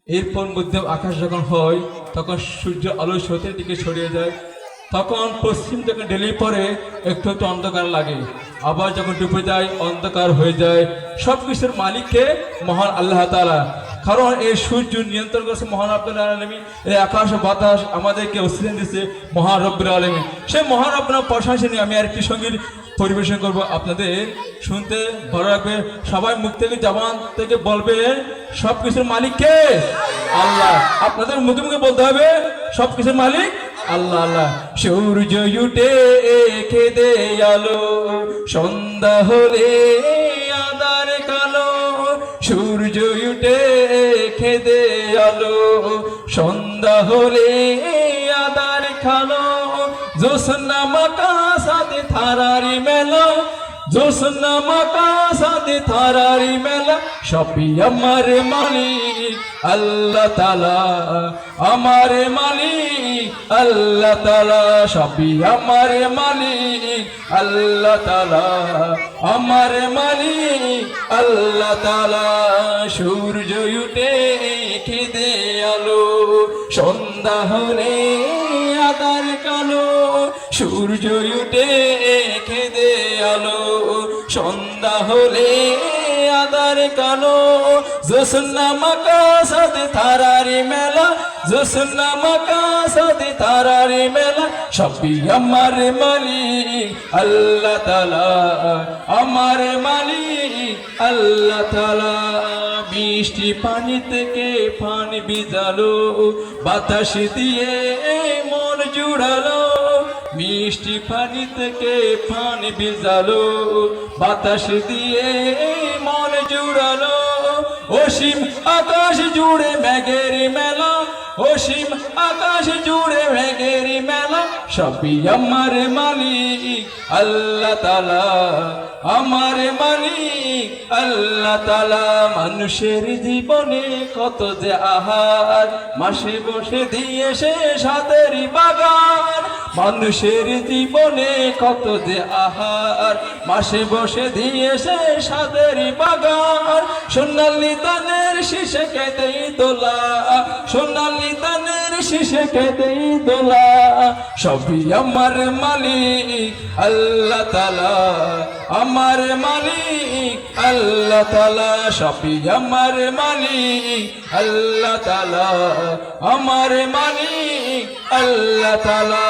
এরপর মধ্যে আকাশ যখন হয় তখন সূর্য আলো স্রোতের দিকে ছড়িয়ে যায়, তখন পশ্চিম যখন ঢেলে পরে একটু একটু অন্ধকার লাগে, আবার যখন ডুবে যায় অন্ধকার হয়ে যায়। সব কিছুর মালিককে মহান আল্লাহ তাআলা, কারণ এই সূর্য নিয়ন্ত্রণ করছে মহান রব্বুল আলামিন। এই আকাশ বাতাস আমাদেরকে অক্সিজেন দিচ্ছে মহান রব্বুল আলামিন। সেই মহান রব্বুর প্রশংসা নিয়ে আমি আরেকটি সঙ্গীত পরিবেশন করব, আপনাদের শুনতে ভালো লাগবে। সবাই মুখ থেকে জবান থেকে বলবে সবকিছুর মালিক কে? আল্লাহ। আপনাদের মুখে মুখে বলতে হবে সবকিছুর মালিক আল্লাহ আল্লাহ। সূর্য উঠে খেদে আলো, সন্ধ্যা হলে আঁধার কালো। সূর্য উঠে খেদে আলো, সন্ধ্যা হলে আঁধার কালো। জোছনা মাকা সাথে থারারি মেলা, জোছনা মাকা সাথে থারারি মেলা। সবই আমার মালিক আল্লাহ তাআলা, আমার মালিক আল্লাহ তাআলা। সবই আমার মালিক আল্লাহ তাআলা, আমার মালিক আল্লাহ তাআলা। সূর্য উঠে খেদে আলো, সন্ধ্যা হলে আঁধার কালো। সূর্য উঠে খেদে আলো, সন্ধ্যা হলে আঁধার কালো। জোছনা মাকা সাথে থারারি মেলা, জোছনা মাকা সাথে থারারি মেলা। সবই আমার মালিক আল্লাহ তাআলা, আমার মালিক আল্লাহ তাআলা। বৃষ্টি পানি থেকে পানি ভিজালো, বাতাস দিয়ে মন জুড়ালো। মিষ্টি পানি থেকে পানি ভিজালো, বাতাস দিয়ে মন জুড়ালো। অসীম আকাশ জুড়ে মেঘের মেলা, অসীম আকাশ জুড়ে মেঘের মেলা। সবই আমার মালিক আল্লাহ তাআলা, আমার মালিক আল্লাহ তাআলা। মানুষের জীবনে কত যে আহার, মাসে বসে দিয়ে সে সাদেরই বাগান। মানুষের জীবনে কত যে আহার, মাসে বসে দিয়ে সে সাদেরই বাগান। সোনালি ধানের শীষে কেঁদেই দোলা, সোনালি ধানের শীষে কেঁদেই দোলা। সবই আমার মালিক আল্লাহ তাআলা, আমার মালিক আল্লাহ তাআলা। সবই আমার মালিক আল্লাহ তাআলা, আমার মালিক আল্লাহ তাআলা।